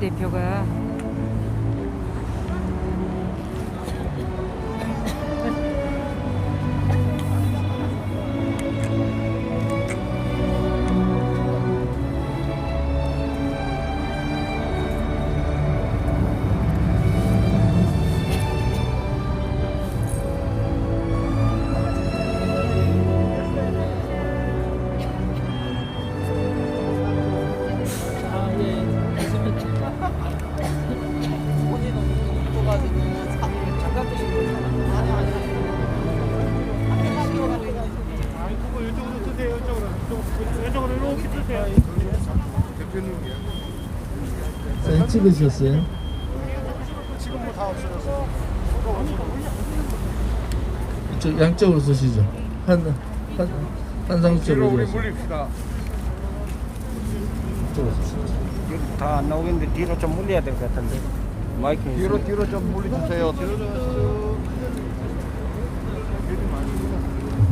대표가 사진 찍으셨어요? 지금 뭐 다 없어졌어. 이쪽 양쪽으로 쓰시죠. 한 뒤로 우리 상쪽으로 물립시다. 이쪽으로 쓰시죠. 다 안 나오겠는데 뒤로 좀 물려야 될 것 같은데 마이크 뒤로 좀 물려주세요.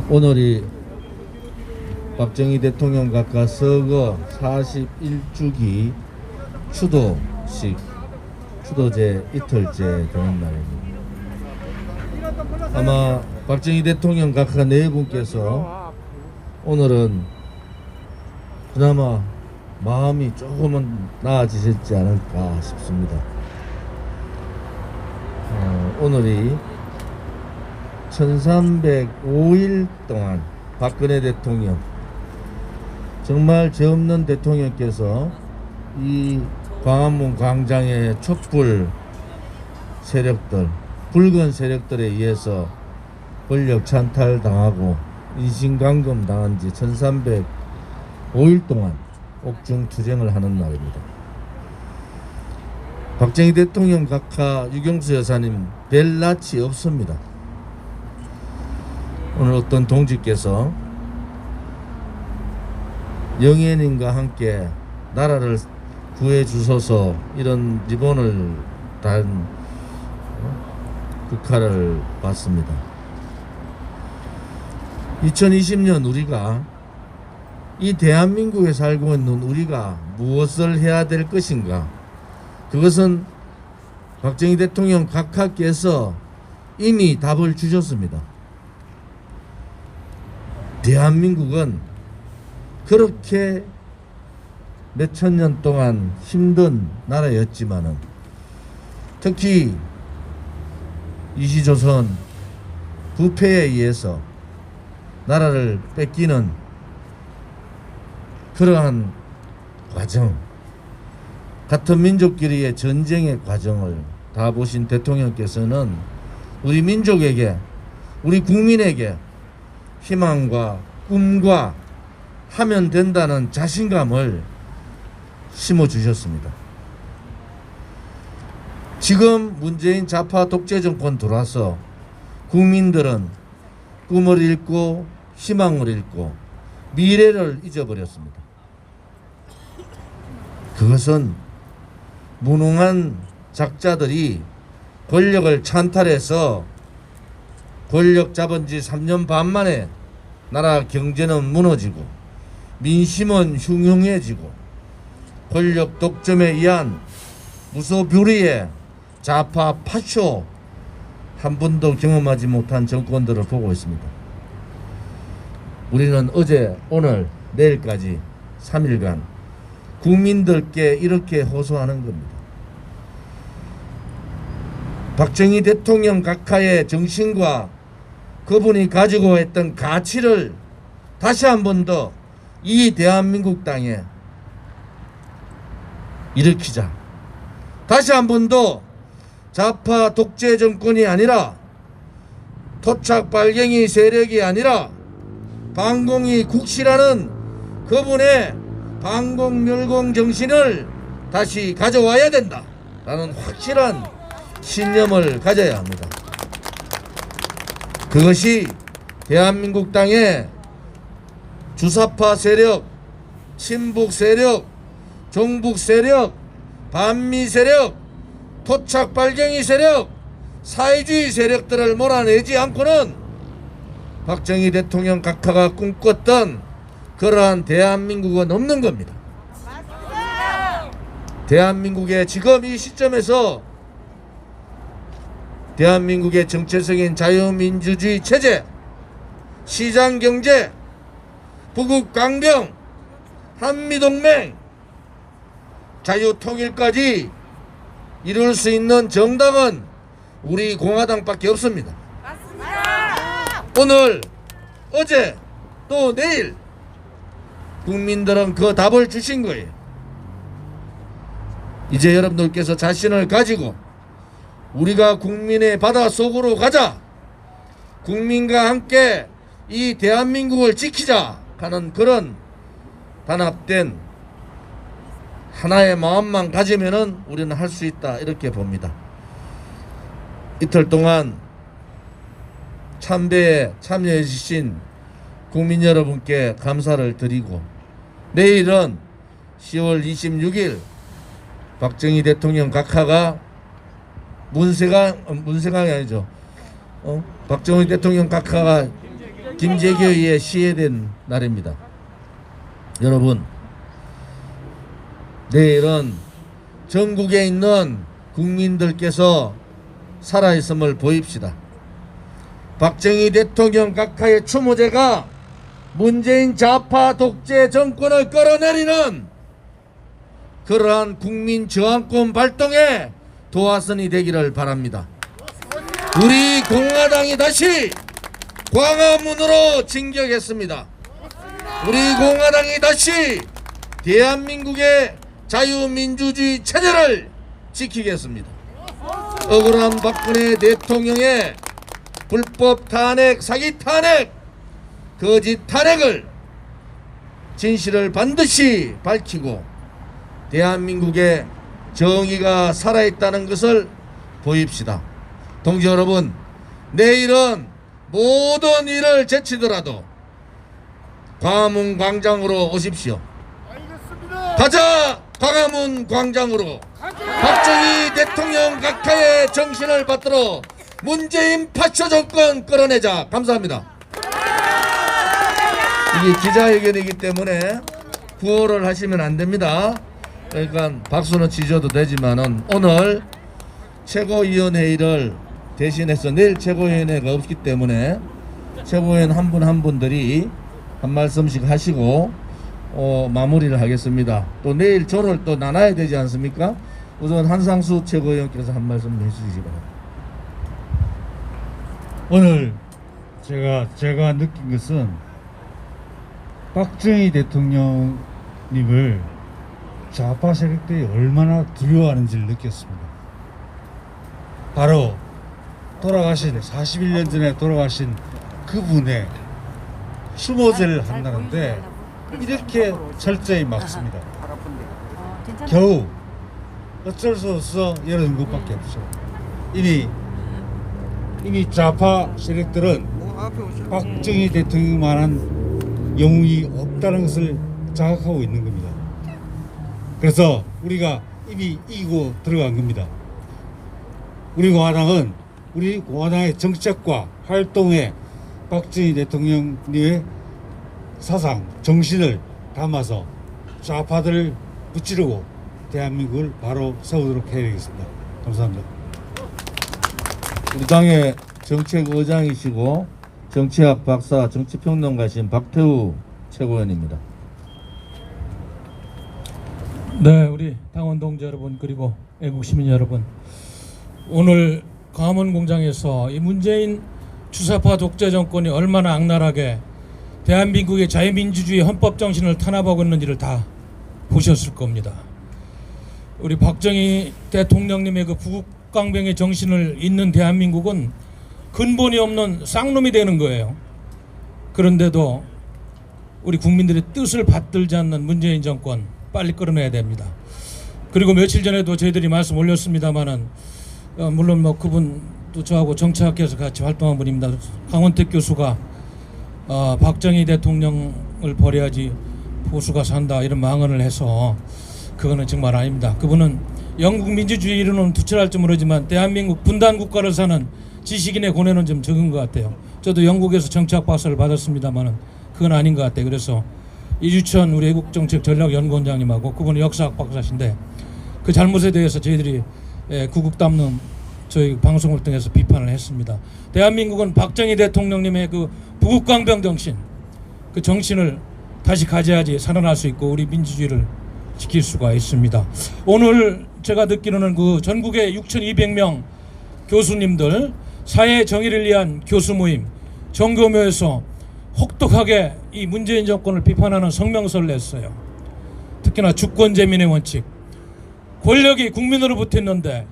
오늘이 박정희 대통령 각하 서거 41주기 추도제 이틀째 되는 날입니다. 아마 박정희 대통령 각하 네 분께서 오늘은 그나마 마음이 조금은 나아지셨지 않을까 싶습니다. 오늘이 1305일 동안 박근혜 대통령, 정말 죄 없는 대통령께서 이 광화문 광장의 촛불 세력들, 붉은 세력들에 의해서 권력 찬탈 당하고 인신감금 당한 지 1305일 동안 옥중 투쟁을 하는 날입니다. 박정희 대통령 각하 유경수 여사님 별 낯이 없습니다. 오늘 어떤 동지께서 영예님과 함께 나라를 구해주소서 이런 리본을 단 국화를 받습니다. 2020년 우리가 이 대한민국에 살고 있는 우리가 무엇을 해야 될 것인가? 그것은 박정희 대통령 각하께서 이미 답을 주셨습니다. 대한민국은 그렇게 몇천 년 동안 힘든 나라였지만은 특히 이시조선 부패에 의해서 나라를 뺏기는 그러한 과정, 같은 민족끼리의 전쟁의 과정을 다 보신 대통령께서는 우리 민족에게, 우리 국민에게 희망과 꿈과 하면 된다는 자신감을 심어주셨습니다. 지금 문재인 좌파 독재 정권 들어와서 국민들은 꿈을 잃고 희망을 잃고 미래를 잊어버렸습니다. 그것은 무능한 작자들이 권력을 찬탈해서 권력 잡은 지 3년 반 만에 나라 경제는 무너지고 민심은 흉흉해지고 권력 독점에 의한 무소불위의 좌파 파쇼 한 번도 경험하지 못한 정권들을 보고 있습니다. 우리는 어제, 오늘, 내일까지 3일간 국민들께 이렇게 호소하는 겁니다. 박정희 대통령 각하의 정신과 그분이 가지고 했던 가치를 다시 한 번 더 이 대한민국 땅에 일으키자. 다시 한 번 더 좌파 독재 정권이 아니라 토착 빨갱이 세력이 아니라 반공이 국시라는 그분의 반공멸공 정신을 다시 가져와야 된다 라는 확실한 신념을 가져야 합니다. 그것이 대한민국 땅에 주사파 세력, 친북 세력, 종북 세력, 반미 세력, 토착 빨갱이 세력, 사회주의 세력들을 몰아내지 않고는 박정희 대통령 각하가 꿈꿨던 그러한 대한민국은 없는 겁니다. 대한민국의 지금 이 시점에서 대한민국의 정체성인 자유민주주의 체제, 시장경제, 부국강병, 한미동맹, 자유통일까지 이룰 수 있는 정당은 우리 공화당밖에 없습니다. 오늘, 어제, 또 내일 국민들은 그 답을 주신 거예요. 이제 여러분들께서 자신을 가지고 우리가 국민의 바다 속으로 가자, 국민과 함께 이 대한민국을 지키자 하는 그런 단합된 하나의 마음만 가지면은 우리는 할 수 있다, 이렇게 봅니다. 이틀 동안 참배에 참여해 주신 국민 여러분께 감사를 드리고, 내일은 10월 26일 박정희 대통령 각하가 문세강이 아니죠. 박정희 대통령 각하가 김재규에 의해 시해된 날입니다. 여러분, 내일은 전국에 있는 국민들께서 살아있음을 보입시다. 박정희 대통령 각하의 추모제가 문재인 좌파 독재 정권을 끌어내리는 그러한 국민 저항권 발동에 도화선이 되기를 바랍니다. 우리 공화당이 다시 광화문으로 진격했습니다. 우리 공화당이 다시 대한민국의 자유민주주의 체제를 지키겠습니다. 억울한 박근혜 대통령의 불법 탄핵, 사기 탄핵, 거짓 탄핵을, 진실을 반드시 밝히고 대한민국의 정의가 살아있다는 것을 보입시다. 동지 여러분, 내일은 모든 일을 제치더라도 광화문 광장으로 오십시오. 알겠습니다. 가자! 광화문 광장으로 박정희 대통령 각하의 정신을 받들어 문재인 파쇼 정권 끌어내자. 감사합니다. 이게 기자회견이기 때문에 구호를 하시면 안 됩니다. 그러니까 박수는 치셔도 되지만은 오늘 최고위원회의를 대신해서 내일 최고위원회가 없기 때문에 최고위원 한 분 한 분들이 한 말씀씩 하시고 마무리를 하겠습니다. 또 내일 조를 또 나눠야 되지 않습니까? 우선 한상수 최고위원께서 한 말씀 해주시기 바랍니다. 오늘 제가 느낀 것은 박정희 대통령님을 좌파 세력들이 얼마나 두려워하는지를 느꼈습니다. 바로 돌아가신 41년 전에 돌아가신 그분의 추모제를 한다는데 이렇게 철저히 막습니다. 겨우 어쩔 수 없어 이러는 것밖에 없죠. 이미 좌파 세력들은 박정희 대통령만한 영웅이 없다는 것을 자각하고 있는 겁니다. 그래서 우리가 이미 이기고 들어간 겁니다. 우리 공화당의 정책과 활동에 박정희 대통령님의 사상, 정신을 담아서 좌파들을 무찌르고 대한민국을 바로 세우도록 해야 되겠습니다. 감사합니다. 우리 당의 정책의장이시고 정치학 박사, 정치평론가신 박태우 최고위원입니다. 네, 우리 당원 동지 여러분, 그리고 애국 시민 여러분, 오늘 광화문 공장에서 이 문재인 주사파 독재 정권이 얼마나 악랄하게 대한민국의 자유민주주의 헌법 정신을 탄압하고 있는지를 다 보셨을 겁니다. 우리 박정희 대통령님의 그 부국강병의 정신을 잇는 대한민국은 근본이 없는 쌍놈이 되는 거예요. 그런데도 우리 국민들의 뜻을 받들지 않는 문재인 정권 빨리 끌어내야 됩니다. 그리고 며칠 전에도 저희들이 말씀 올렸습니다마는 물론 뭐 그분도 저하고 정치학회에서 같이 활동한 분입니다. 강원택 교수가 박정희 대통령을 버려야지 보수가 산다 이런 망언을 해서 그거는 정말 아닙니다. 그분은 영국 민주주의 이루는 투철할지 모르지만 대한민국 분단 국가를 사는 지식인의 고뇌는 좀 적은 것 같아요. 저도 영국에서 정치학 박사를 받았습니다마는 그건 아닌 것 같아요. 그래서 이주천 우리 애국정책 전략연구원장님하고 그분은 역사학 박사신데 그 잘못에 대해서 저희들이 구국 담론 저희 방송을 통해서 비판을 했습니다. 대한민국은 박정희 대통령님의 그 부국강병 정신, 그 정신을 다시 가져야지 살아날 수 있고 우리 민주주의를 지킬 수가 있습니다. 오늘 제가 듣기로는 그 전국의 6,200명 교수님들 사회 정의를 위한 교수 모임 정교묘에서 혹독하게 이 문재인 정권을 비판하는 성명서를 냈어요. 특히나 주권 재민의 원칙, 권력이 국민으로부터 있는데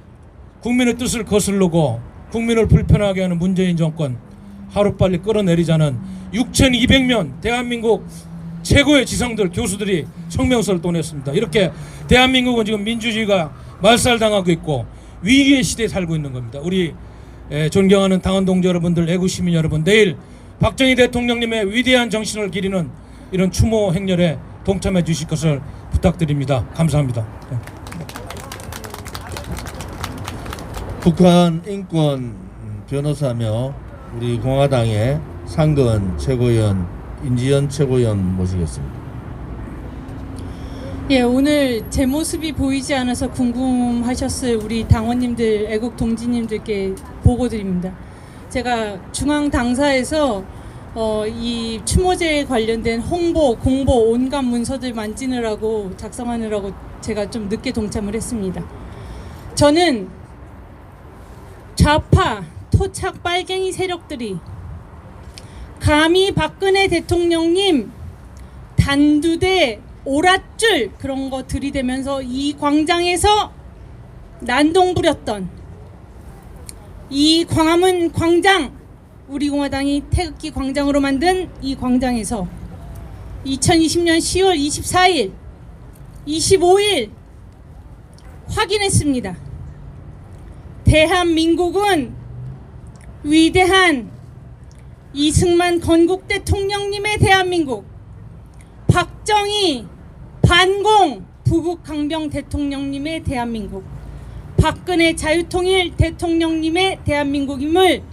국민의 뜻을 거스르고 국민을 불편하게 하는 문재인 정권 하루빨리 끌어내리자는 6,200명 대한민국 최고의 지성들 교수들이 성명서를 또 냈습니다. 이렇게 대한민국은 지금 민주주의가 말살당하고 있고 위기의 시대에 살고 있는 겁니다. 우리 존경하는 당원 동지 여러분들, 애국 시민 여러분, 내일 박정희 대통령님의 위대한 정신을 기리는 이런 추모 행렬에 동참해 주실 것을 부탁드립니다. 감사합니다. 북한 인권 변호사며 우리 공화당의 상근 최고위원 인지연 최고위원 모시겠습니다. 예, 오늘 제 모습이 보이지 않아서 궁금하셨을 우리 당원님들, 애국 동지님들께 보고드립니다. 제가 중앙 당사에서 이 추모제에 관련된 홍보, 공보, 온갖 문서들 만지느라고 작성하느라고 제가 좀 늦게 동참을 했습니다. 저는 좌파, 토착, 빨갱이 세력들이 감히 박근혜 대통령님 단두대 오랏줄 그런 거 들이대면서 이 광장에서 난동 부렸던 이 광화문 광장, 우리 공화당이 태극기 광장으로 만든 이 광장에서 2020년 10월 24일, 25일 확인했습니다. 대한민국은 위대한 이승만 건국 대통령님의 대한민국, 박정희 반공 부국강병 대통령님의 대한민국, 박근혜 자유통일 대통령님의 대한민국임을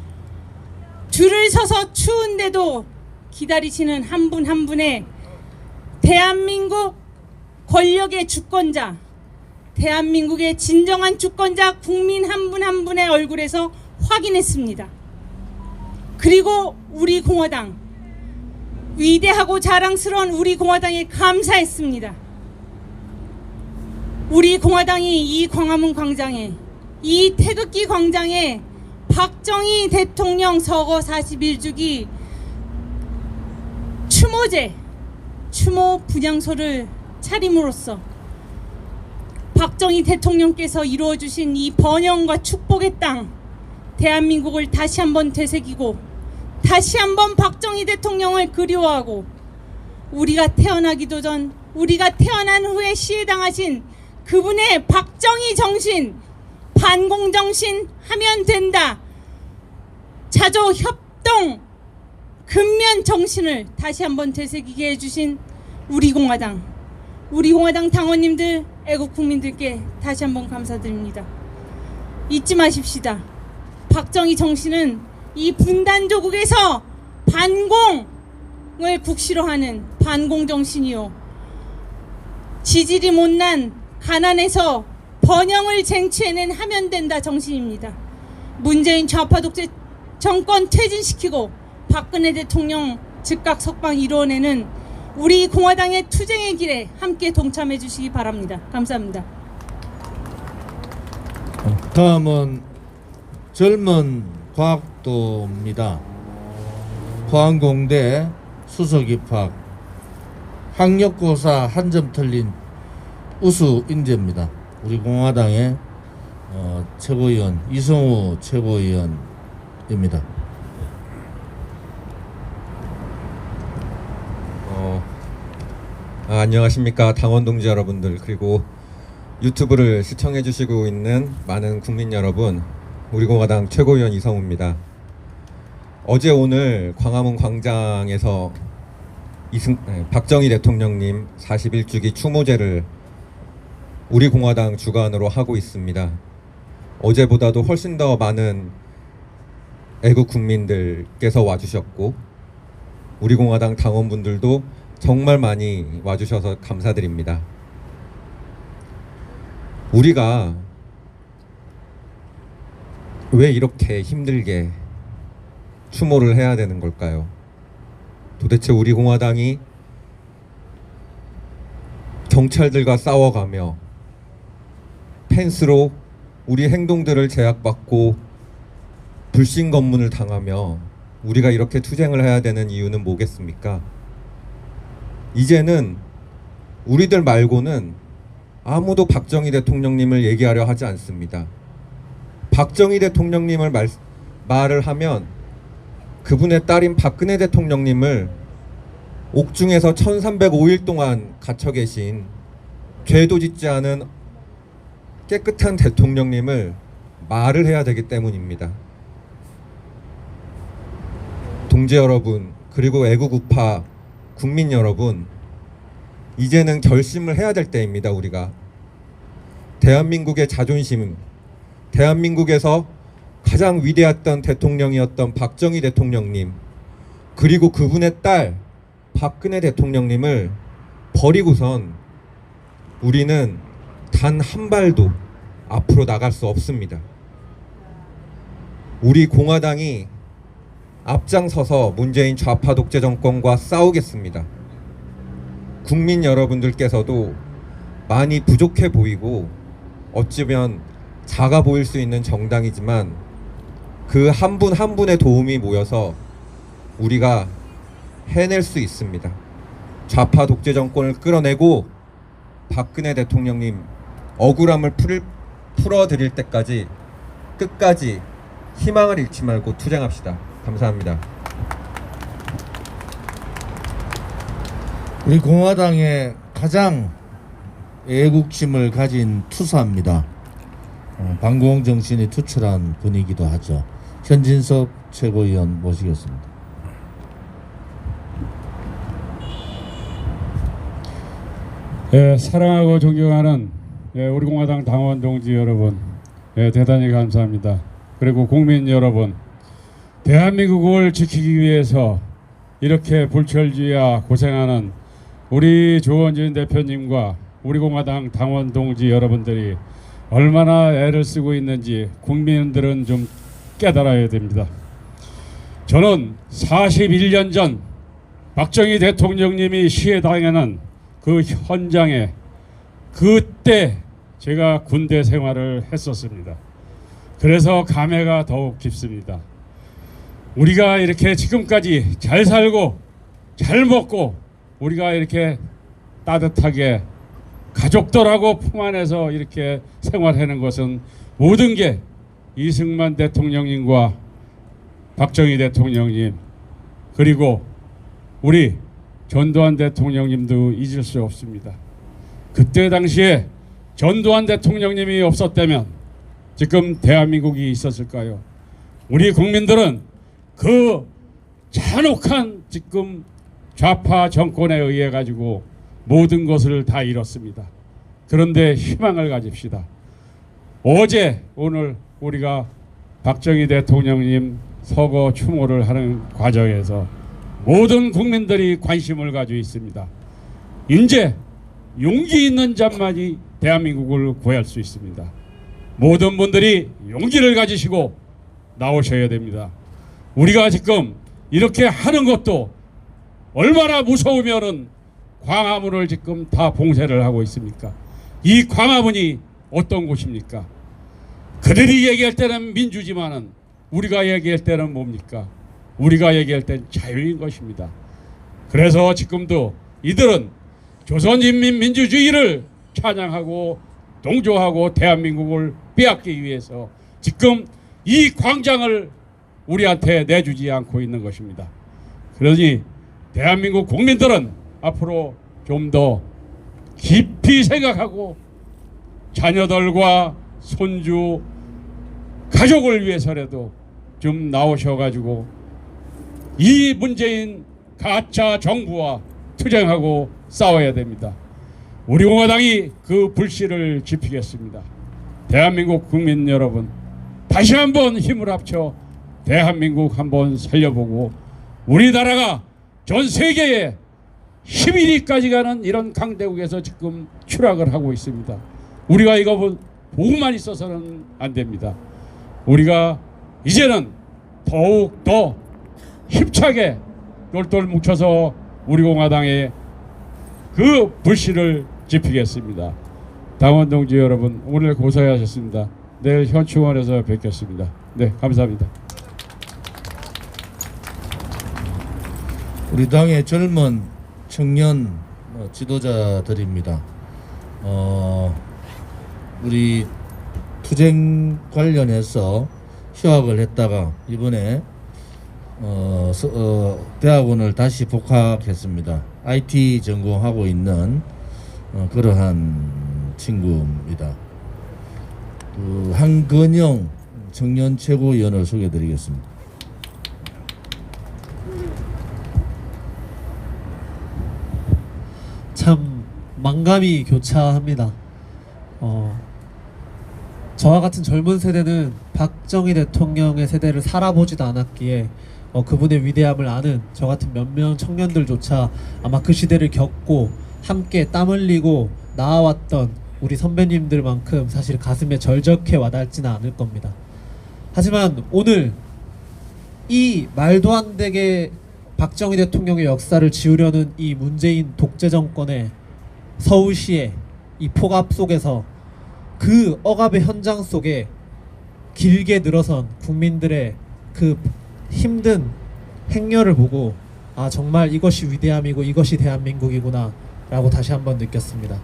줄을 서서 추운데도 기다리시는 한 분 한 분의 대한민국 권력의 주권자, 대한민국의 진정한 주권자 국민 한 분 한 분의 얼굴에서 확인했습니다. 그리고 우리 공화당, 위대하고 자랑스러운 우리 공화당에 감사했습니다. 우리 공화당이 이 광화문 광장에, 이 태극기 광장에 박정희 대통령 서거 41주기 추모제, 추모 분향소를 차림으로써 박정희 대통령께서 이루어주신 이 번영과 축복의 땅, 대한민국을 다시 한번 되새기고 다시 한번 박정희 대통령을 그리워하고 우리가 태어나기도 전, 우리가 태어난 후에 시해당하신 그분의 박정희 정신, 반공정신 하면 된다, 자조 협동 근면 정신을 다시 한번 되새기게 해주신 우리 공화당 당원님들, 애국 국민들께 다시 한번 감사드립니다. 잊지 마십시다. 박정희 정신은 이 분단조국에서 반공을 국시로 하는 반공정신이요, 지질이 못난 가난에서 번영을 쟁취해낸 하면 된다 정신입니다. 문재인 좌파 독재 정권 퇴진시키고 박근혜 대통령 즉각 석방 이루어내는 우리 공화당의 투쟁의 길에 함께 동참해 주시기 바랍니다. 감사합니다. 다음은 젊은 과학도입니다. 포항공대 수석입학, 학력고사 한 점 틀린 우수 인재입니다. 우리 공화당의 최고위원 이성우 최고위원입니다. 안녕하십니까 당원 동지 여러분들, 그리고 유튜브를 시청해 주시고 있는 많은 국민 여러분, 우리 공화당 최고위원 이성우입니다. 어제 오늘 광화문 광장에서 박정희 대통령님 41주기 추모제를 우리 공화당 주관으로 하고 있습니다. 어제보다도 훨씬 더 많은 애국 국민들께서 와주셨고 우리 공화당 당원분들도 정말 많이 와주셔서 감사드립니다. 우리가 왜 이렇게 힘들게 추모를 해야 되는 걸까요? 도대체 우리 공화당이 경찰들과 싸워가며 펜스로 우리 행동들을 제약받고 불신 검문을 당하며 우리가 이렇게 투쟁을 해야 되는 이유는 뭐겠습니까? 이제는 우리들 말고는 아무도 박정희 대통령님을 얘기하려 하지 않습니다. 박정희 대통령님을 말을 하면 그분의 딸인 박근혜 대통령님을 옥중에서 1305일 동안 갇혀 계신 죄도 짓지 않은 깨끗한 대통령님을 말을 해야 되기 때문입니다. 동지 여러분, 그리고 애국우파 국민 여러분, 이제는 결심을 해야 될 때입니다. 우리가 대한민국의 자존심, 대한민국에서 가장 위대했던 대통령이었던 박정희 대통령님, 그리고 그분의 딸 박근혜 대통령님을 버리고선 우리는 단 한 발도 앞으로 나갈 수 없습니다. 우리 공화당이 앞장서서 문재인 좌파 독재 정권과 싸우겠습니다. 국민 여러분들께서도 많이 부족해 보이고 어쩌면 작아 보일 수 있는 정당이지만 그 한 분 한 분의 도움이 모여서 우리가 해낼 수 있습니다. 좌파 독재 정권을 끌어내고 박근혜 대통령님 억울함을 풀어드릴 때까지 끝까지 희망을 잃지 말고 투쟁합시다. 감사합니다. 우리 공화당의 가장 애국심을 가진 투사입니다. 반공 정신이 투철한 분이기도 하죠. 현진석 최고위원 모시겠습니다. 사랑하고 존경하는 우리 공화당 당원 동지 여러분, 대단히 감사합니다. 그리고 국민 여러분, 대한민국을 지키기 위해서 이렇게 불철주야 고생하는 우리 조원진 대표님과 우리 공화당 당원 동지 여러분들이 얼마나 애를 쓰고 있는지 국민들은 좀 깨달아야 됩니다. 저는 41년 전 박정희 대통령님이 시해당하는 그 현장에 그때 제가 군대 생활을 했었습니다. 그래서 감회가 더욱 깊습니다. 우리가 이렇게 지금까지 잘 살고 잘 먹고 우리가 이렇게 따뜻하게 가족들하고 품 안에서 이렇게 생활하는 것은 모든 게 이승만 대통령님과 박정희 대통령님, 그리고 우리 전두환 대통령님도 잊을 수 없습니다. 그때 당시에 전두환 대통령님이 없었다면 지금 대한민국이 있었을까요? 우리 국민들은 그 잔혹한 지금 좌파 정권에 의해 가지고 모든 것을 다 잃었습니다. 그런데 희망을 가집시다. 어제 오늘 우리가 박정희 대통령님 서거 추모를 하는 과정에서 모든 국민들이 관심을 가지고 있습니다. 이제 용기 있는 자만이 대한민국을 구할 수 있습니다. 모든 분들이 용기를 가지시고 나오셔야 됩니다. 우리가 지금 이렇게 하는 것도 얼마나 무서우면은 광화문을 지금 다 봉쇄를 하고 있습니까? 이 광화문이 어떤 곳입니까? 그들이 얘기할 때는 민주지만은 우리가 얘기할 때는 뭡니까? 우리가 얘기할 때는 자유인 것입니다. 그래서 지금도 이들은 조선인민민주주의를 찬양하고 동조하고 대한민국을 빼앗기 위해서 지금 이 광장을 우리한테 내주지 않고 있는 것입니다. 그러니 대한민국 국민들은 앞으로 좀 더 깊이 생각하고 자녀들과 손주 가족을 위해서라도 좀 나오셔가지고 이 문재인 가짜 정부와 투쟁하고 싸워야 됩니다. 우리 공화당이 그 불씨를 지피겠습니다. 대한민국 국민 여러분, 다시 한번 힘을 합쳐 대한민국 한번 살려보고 우리나라가 전 세계에 11위까지 가는 이런 강대국에서 지금 추락을 하고 있습니다. 우리가 이거 보고만 있어서는 안 됩니다. 우리가 이제는 더욱 더 힘차게 똘똘 뭉쳐서 우리 공화당의 그 불씨를 지피겠습니다. 당원 동지 여러분, 오늘 고생하셨습니다. 내일 현충원에서 뵙겠습니다. 네, 감사합니다. 우리 당의 젊은 청년 지도자들입니다. 우리 투쟁 관련해서 휴학을 했다가 이번에 대학원을 다시 복학했습니다. IT 전공하고 있는 그러한 친구입니다. 한근영 청년 최고위원을 소개해드리겠습니다. 참 만감이 교차합니다. 저와 같은 젊은 세대는 박정희 대통령의 세대를 살아보지도 않았기에 그분의 위대함을 아는 저 같은 몇몇 청년들조차 아마 그 시대를 겪고 함께 땀 흘리고 나아왔던 우리 선배님들만큼 사실 가슴에 절적해 와닿지는 않을 겁니다. 하지만 오늘 이 말도 안 되게 박정희 대통령의 역사를 지우려는 이 문재인 독재 정권의 서울시의 이 폭압 속에서 그 억압의 현장 속에 길게 늘어선 국민들의 그 힘든 행렬을 보고 아, 정말 이것이 위대함이고 이것이 대한민국이구나 라고 다시 한번 느꼈습니다.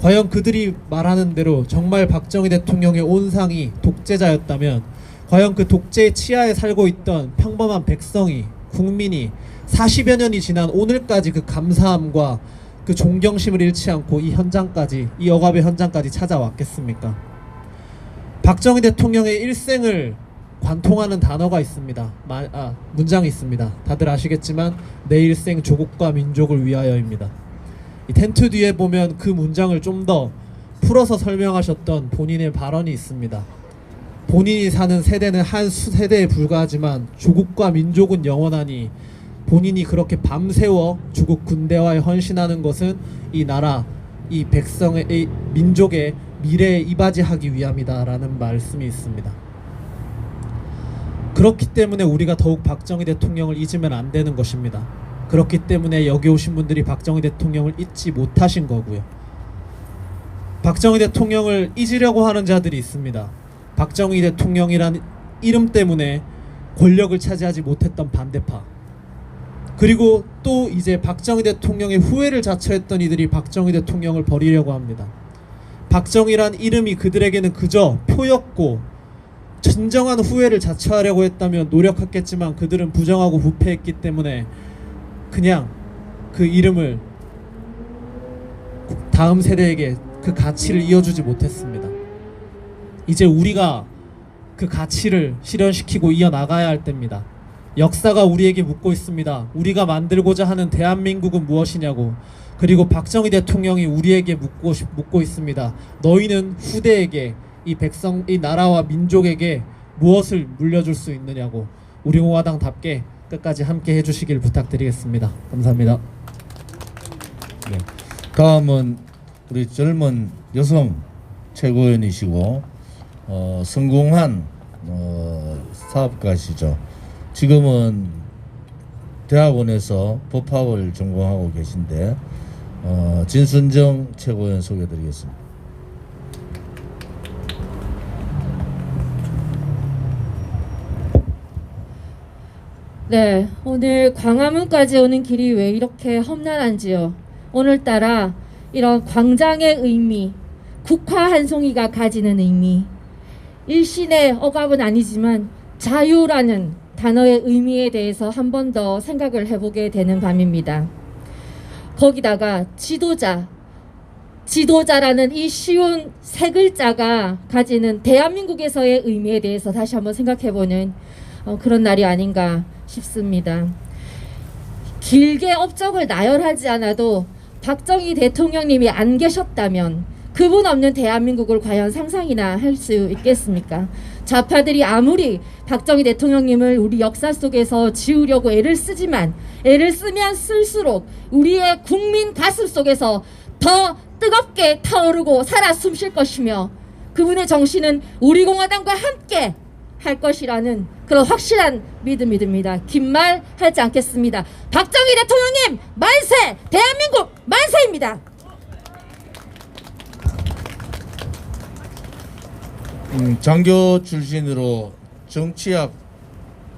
과연 그들이 말하는 대로 정말 박정희 대통령의 온상이 독재자였다면 과연 그 독재의 치하에 살고 있던 평범한 백성이, 국민이 40여 년이 지난 오늘까지 그 감사함과 그 존경심을 잃지 않고 이 현장까지, 이 억압의 현장까지 찾아왔겠습니까? 박정희 대통령의 일생을 관통하는 단어가 있습니다. 문장이 있습니다. 다들 아시겠지만 내 일생 조국과 민족을 위하여입니다. 이 텐트 뒤에 보면 그 문장을 좀 더 풀어서 설명하셨던 본인의 발언이 있습니다. 본인이 사는 세대는 한 수세대에 불과하지만 조국과 민족은 영원하니 본인이 그렇게 밤새워 조국 군대와에 헌신하는 것은 이 나라, 이 백성의, 이 민족의 미래에 이바지하기 위함이다 라는 말씀이 있습니다. 그렇기 때문에 우리가 더욱 박정희 대통령을 잊으면 안 되는 것입니다. 그렇기 때문에 여기 오신 분들이 박정희 대통령을 잊지 못하신 거고요. 박정희 대통령을 잊으려고 하는 자들이 있습니다. 박정희 대통령이란 이름 때문에 권력을 차지하지 못했던 반대파, 그리고 또 이제 박정희 대통령의 후회를 자처했던 이들이 박정희 대통령을 버리려고 합니다. 박정희란 이름이 그들에게는 그저 표였고 진정한 후회를 자처하려고 했다면 노력했겠지만 그들은 부정하고 부패했기 때문에 그냥 그 이름을 다음 세대에게 그 가치를 이어주지 못했습니다. 이제 우리가 그 가치를 실현시키고 이어나가야 할 때입니다. 역사가 우리에게 묻고 있습니다. 우리가 만들고자 하는 대한민국은 무엇이냐고. 그리고 박정희 대통령이 우리에게 묻고 있습니다. 너희는 후대에게, 이 백성, 이 나라와 민족에게 무엇을 물려줄 수 있느냐고. 우리 공화당답게 끝까지 함께 해주시길 부탁드리겠습니다. 감사합니다. 네. 다음은 우리 젊은 여성 최고위원이시고 성공한 사업가시죠. 지금은 대학원에서 법학을 전공하고 계신데 진순정 최고위원 소개해드리겠습니다. 네, 오늘 광화문까지 오는 길이 왜 이렇게 험난한지요. 오늘따라 이런 광장의 의미, 국화 한 송이가 가지는 의미, 일신의 억압은 아니지만 자유라는 단어의 의미에 대해서 한 번 더 생각을 해보게 되는 밤입니다. 거기다가 지도자라는 이 쉬운 세 글자가 가지는 대한민국에서의 의미에 대해서 다시 한번 생각해보는 그런 날이 아닌가 싶습니다. 길게 업적을 나열하지 않아도 박정희 대통령님이 안 계셨다면 그분 없는 대한민국을 과연 상상이나 할 수 있겠습니까? 좌파들이 아무리 박정희 대통령님을 우리 역사 속에서 지우려고 애를 쓰지만 애를 쓰면 쓸수록 우리의 국민 가슴 속에서 더 뜨겁게 타오르고 살아 숨쉴 것이며 그분의 정신은 우리 공화당과 함께 할 것이라는 그런 확실한 믿음이 듭니다. 긴 말 하지 않겠습니다. 박정희 대통령님 만세! 대한민국 만세입니다. 장교 출신으로 정치학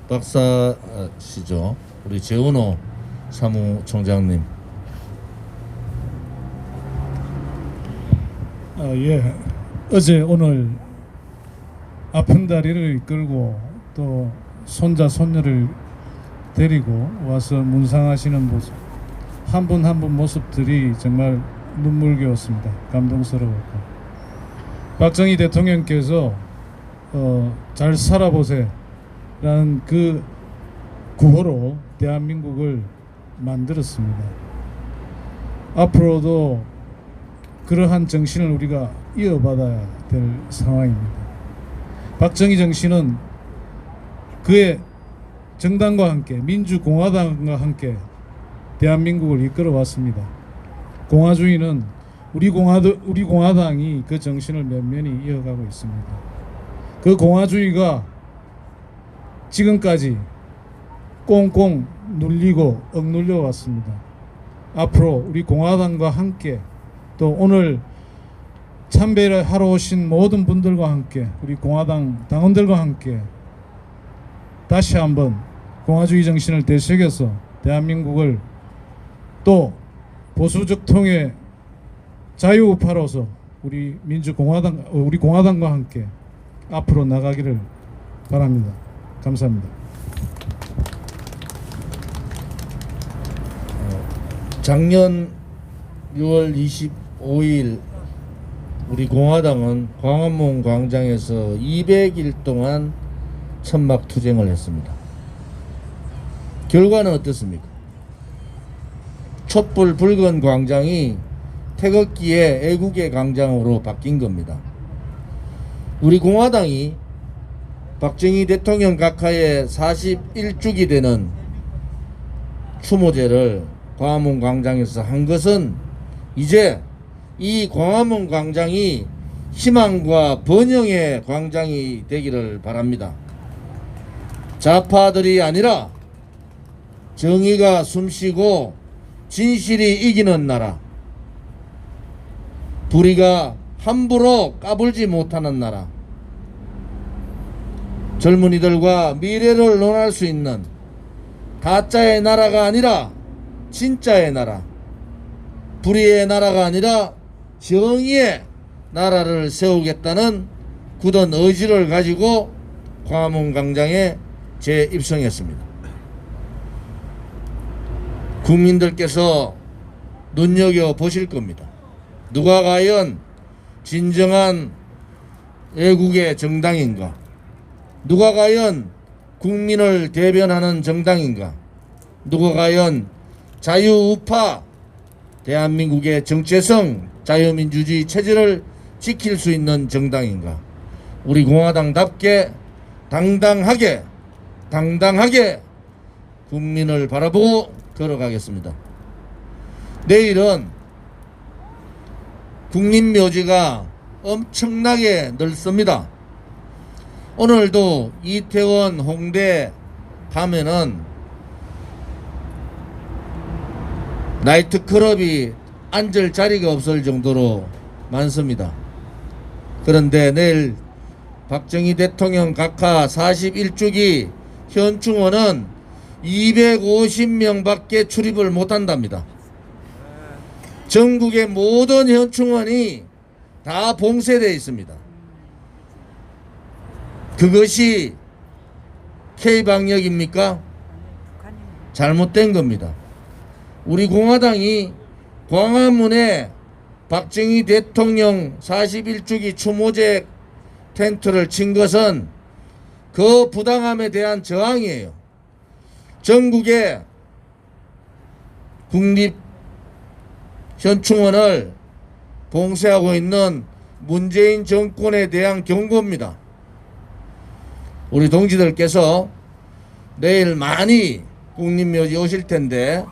박사시죠. 우리 재원호 사무총장님. 예. 어제 오늘 아픈 다리를 이끌고 또 손자 손녀를 데리고 와서 문상하시는 모습 한 분 한 분 모습들이 정말 눈물겨웠습니다. 감동스러웠고 박정희 대통령께서 잘 살아보세 라는 그 구호로 대한민국을 만들었습니다. 앞으로도 그러한 정신을 우리가 이어받아야 될 상황입니다. 박정희 정신은 그의 정당과 함께 민주공화당과 함께 대한민국을 이끌어 왔습니다. 공화주의는 우리 공화당이 그 정신을 면면히 이어가고 있습니다. 그 공화주의가 지금까지 꽁꽁 눌리고 억눌려 왔습니다. 앞으로 우리 공화당과 함께 또 오늘 참배를 하러 오신 모든 분들과 함께 우리 공화당 당원들과 함께 다시 한번 공화주의 정신을 되새겨서 대한민국을 또 보수적 통의 자유우파로서 우리 공화당과 함께 앞으로 나가기를 바랍니다. 감사합니다. 작년 6월 25일 우리 공화당은 광화문 광장에서 200일 동안 천막 투쟁을 했습니다. 결과는 어떻습니까? 촛불 붉은 광장이 태극기의 애국의 광장으로 바뀐 겁니다. 우리 공화당이 박정희 대통령 각하의 41주기 되는 추모제를 광화문 광장에서 한 것은 이제 이 광화문 광장이 희망과 번영의 광장이 되기를 바랍니다. 좌파들이 아니라 정의가 숨쉬고 진실이 이기는 나라, 불의가 함부로 까불지 못하는 나라, 젊은이들과 미래를 논할 수 있는 가짜의 나라가 아니라 진짜의 나라, 불의의 나라가 아니라 정의의 나라를 세우겠다는 굳은 의지를 가지고 광화문 광장에 재입성했습니다. 국민들께서 눈여겨보실 겁니다. 누가 과연 진정한 애국의 정당인가? 누가 과연 국민을 대변하는 정당인가? 누가 과연 자유우파 대한민국의 정체성 자유민주주의 체제를 지킬 수 있는 정당인가? 우리 공화당답게 당당하게 국민을 바라보고 걸어가겠습니다. 내일은 국립묘지가 엄청나게 넓습니다. 오늘도 이태원 홍대 가면은 나이트클럽이 앉을 자리가 없을 정도로 많습니다. 그런데 내일 박정희 대통령 각하 41주기 현충원은 250명밖에 출입을 못한답니다. 전국의 모든 현충원이 다 봉쇄되어 있습니다. 그것이 K방역입니까? 잘못된 겁니다. 우리 공화당이 광화문에 박정희 대통령 41주기 추모제 텐트를 친 것은 그 부당함에 대한 저항이에요. 전국의 국립현충원을 봉쇄하고 있는 문재인 정권에 대한 경고입니다. 우리 동지들께서 내일 많이 국립묘지 오실 텐데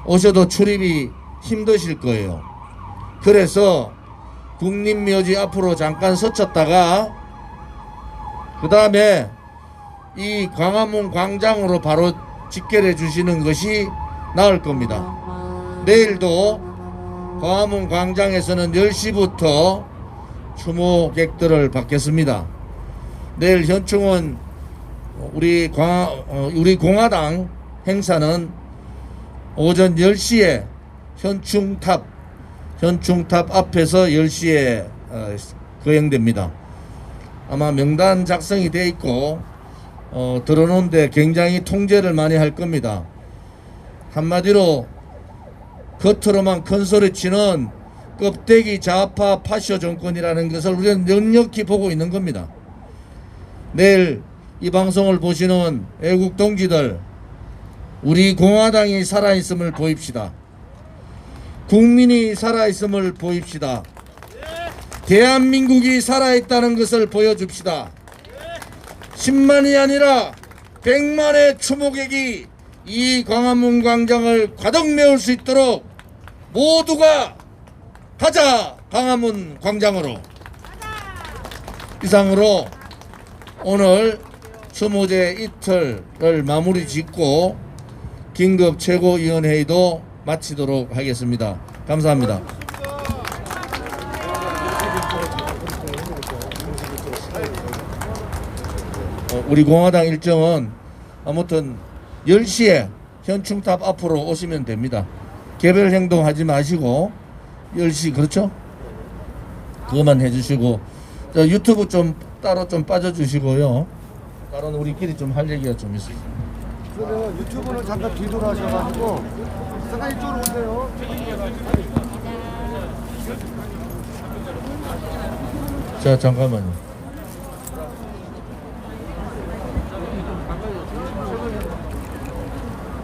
오셔도 출입이 힘드실 거예요. 그래서 국립묘지 앞으로 잠깐 서쳤다가 그 다음에 이 광화문 광장으로 바로 직결해 주시는 것이 나을 겁니다. 내일도 광화문 광장에서는 10시부터 추모객들을 받겠습니다. 내일 현충원 우리 공화당 행사는 오전 10시에 현충탑 앞에서 10시에 거행됩니다. 아마 명단 작성이 돼 있고 들어놓은데 굉장히 통제를 많이 할 겁니다. 한마디로 겉으로만 큰 소리치는 껍데기 좌파 파쇼 정권이라는 것을 우리는 넉넉히 보고 있는 겁니다. 내일 이 방송을 보시는 애국 동지들, 우리 공화당이 살아있음을 보입시다. 국민이 살아있음을 보입시다. 대한민국이 살아있다는 것을 보여줍시다. 10만이 아니라 100만의 추모객이 이 광화문 광장을 가득 메울 수 있도록 모두가 가자 광화문 광장으로. 이상으로 오늘 추모제 이틀을 마무리 짓고 긴급 최고위원회의도 마치도록 하겠습니다. 감사합니다. 우리 공화당 일정은 아무튼 10시에 현충탑 앞으로 오시면 됩니다. 개별 행동하지 마시고 10시 그렇죠? 그것만 해주시고 유튜브 좀 따로 좀 빠져주시고요. 다른 우리끼리 좀 할 얘기가 좀 있어요. 그러면 유튜브는 잠깐 뒤돌아셔가지고 잠깐 이쪽으로 오세요. 자 잠깐만요.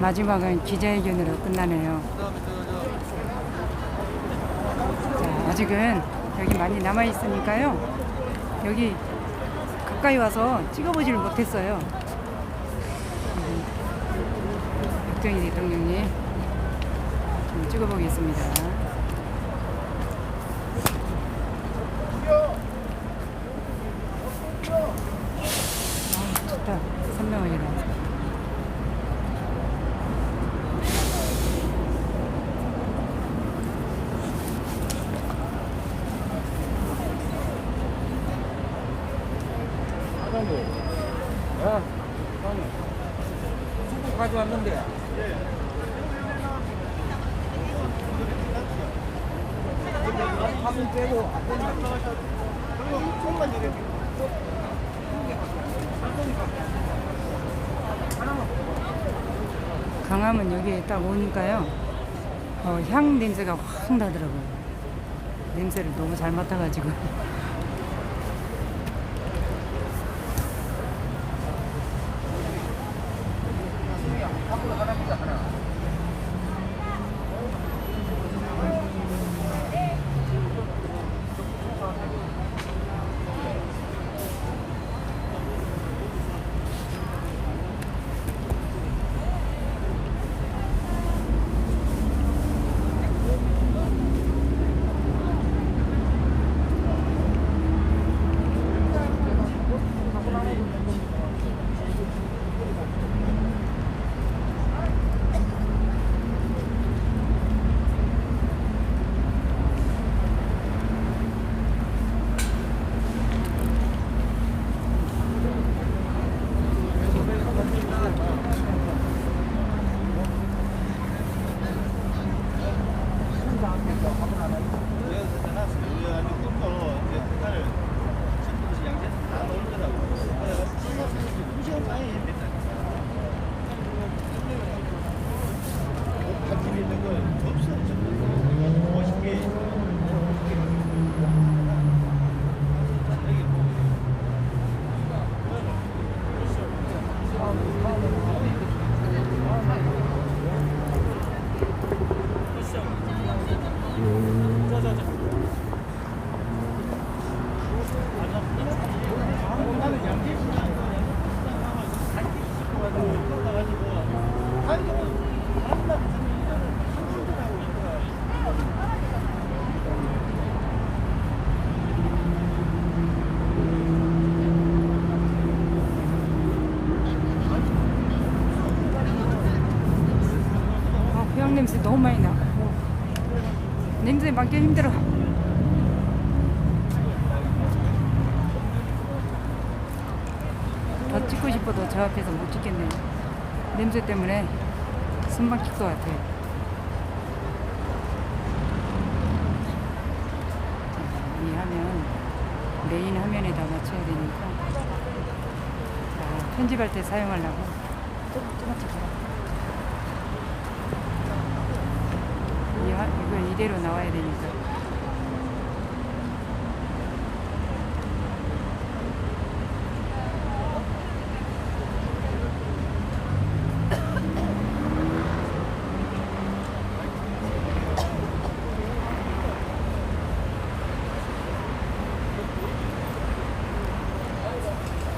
마지막은 기자회견으로 끝나네요. 자, 아직은 여기 많이 남아 있으니까요. 여기 가까이 와서 찍어보지를 못했어요. 박정희 대통령님 좀 찍어보겠습니다. 좋다. 선명하게다. 수국 가져왔는데. 화면 빼고 안 된다. 강함은 여기에 딱 오니까요. 향 냄새가 확 나더라고요. 냄새를 너무 잘 맡아가지고. 향 냄새 너무 많이 나. 냄새 맡기 힘들어. 더 찍고 싶어도 저 앞에서 못 찍겠네요. 냄새 때문에 숨 막힐 것 같아요. 이 화면 메인 화면에다 맞춰야 되니까 자, 편집할 때 사용하려고 조금씩 이거 이대로 나와야 되니까.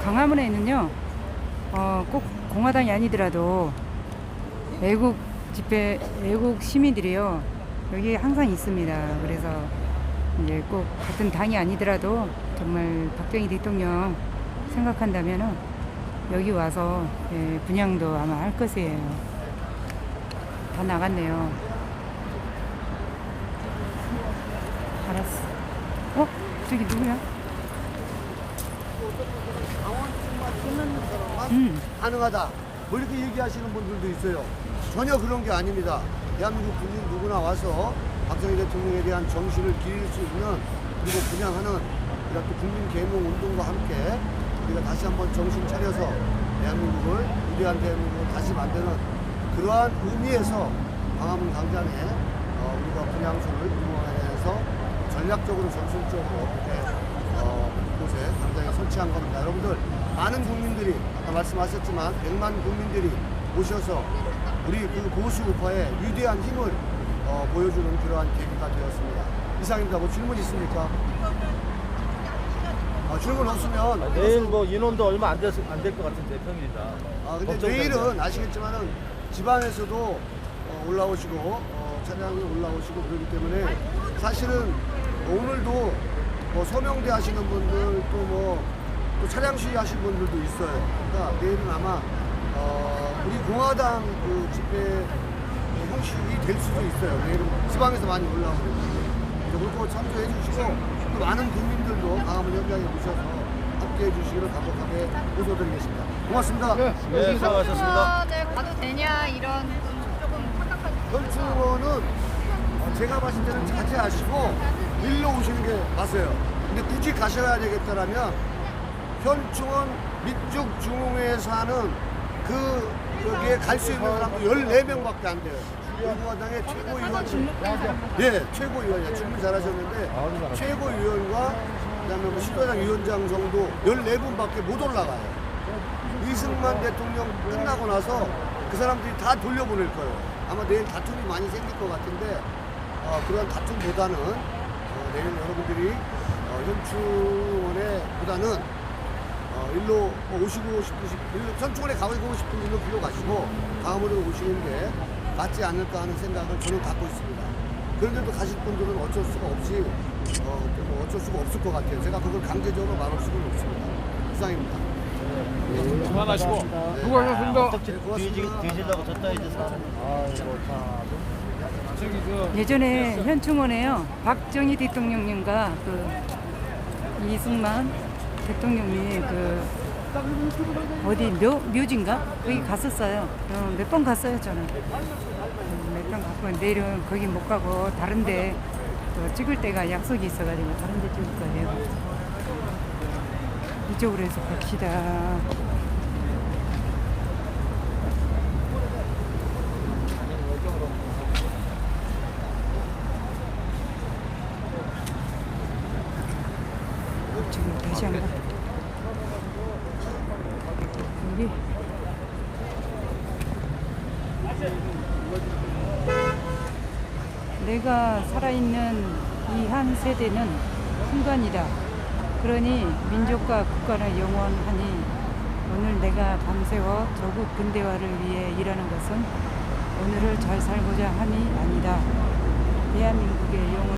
광화문에는요, 꼭 공화당이 아니더라도 외국 집회, 외국 시민들이요, 여기 항상 있습니다. 그래서 이제 꼭 같은 당이 아니더라도 정말 박정희 대통령 생각한다면은 여기 와서 분향도 아마 할 것이에요. 다 나갔네요. 알았어. 저기 누구야? 가능하다. 뭐 이렇게 얘기하시는 분들도 있어요. 전혀 그런 게 아닙니다. 대한민국 국민 누구나 와서 박정희 대통령에 대한 정신을 기릴 수 있는, 그리고 분양하는 우리가 또 국민 계몽 운동과 함께 우리가 다시 한번 정신 차려서 대한민국을, 위대한 대한민국을 다시 만드는 그러한 의미에서 광화문 광장에 우리가 분향소를 이용해서 전략적으로 전술적으로 어떻게 이곳에 광장에 설치한 겁니다. 여러분들, 많은 국민들이 아까 말씀하셨지만 100만 국민들이 오셔서 우리 그 보수 우파의 위대한 힘을 보여주는 그러한 계기가 되었습니다. 이상입니다. 뭐 질문 있습니까? 질문 없으면 내일 뭐 인원도 얼마 안 될 것 같은데 평일이다. 근데 내일은 아시겠지만은 지방에서도 올라오시고 차량이 올라오시고 그러기 때문에 사실은 오늘도 뭐 서명대 하시는 분들 또 차량 시위 하신 분들도 있어요. 그러니까 내일은 아마 우리 공화당 그 집회 형식이 될 수도 있어요. 내일은 지방에서 많이 올라오고 그리고 참조해 주시고 또 많은 국민들도 광화문 현장에 오셔서 함께 해 주시기를 간곡하게 호소드리겠습니다. 고맙습니다. 네, 수고하셨습니다. 가도 되냐 이런 조금 생각하지. 현충원은 제가 봤을 때는 자제하시고 일로 오시는 게 맞아요. 근데 굳이 가셔야 되겠다라면 현충원 밑죽 중흥회에서 하는 여기에 갈 수 있는 사람도 14명밖에 안 돼요. 공화당의 최고위원, 최고위원이야. 준비 잘하셨는데 최고위원과 그다음에 뭐 시도당 위원장 정도 14분밖에 못 올라가요. 이승만 대통령 끝나고 나서 그 사람들이 다 돌려보낼 거예요. 아마 내일 다툼이 많이 생길 것 같은데 그런 다툼보다는 내일 여러분들이 현충원에 보다는 일로 오시고 싶으신, 현충원에 가고 싶은 일로 길로 가시고 광화문으로 오시는 게 맞지 않을까 하는 생각을 저는 갖고 있습니다. 그런데도 가실 분들은 어쩔 수가 없이 어쩔 수가 없을 것 같아요. 제가 그걸 강제적으로 말할 수는 없습니다. 이상입니다. 그만하시고 수고하셨습니다. 뒤지려고 졌다 이제 예전에 현충원에요, 박정희 대통령님과 이승만 대통령이 어디 묘지인가? 거기 갔었어요. 몇 번 갔어요, 저는. 몇 번 갔고, 내일은 거기 못 가고 다른데 찍을 때가 약속이 있어가지고 다른데 찍을 거예요. 이쪽으로 해서 갑시다. 지금 다시 한번 여기 내가 살아있는 이 한 세대는 순간이다. 그러니 민족과 국가는 영원하니 오늘 내가 밤새워 조국 근대화를 위해 일하는 것은 오늘을 잘 살고자 함이 아니다. 대한민국의 영원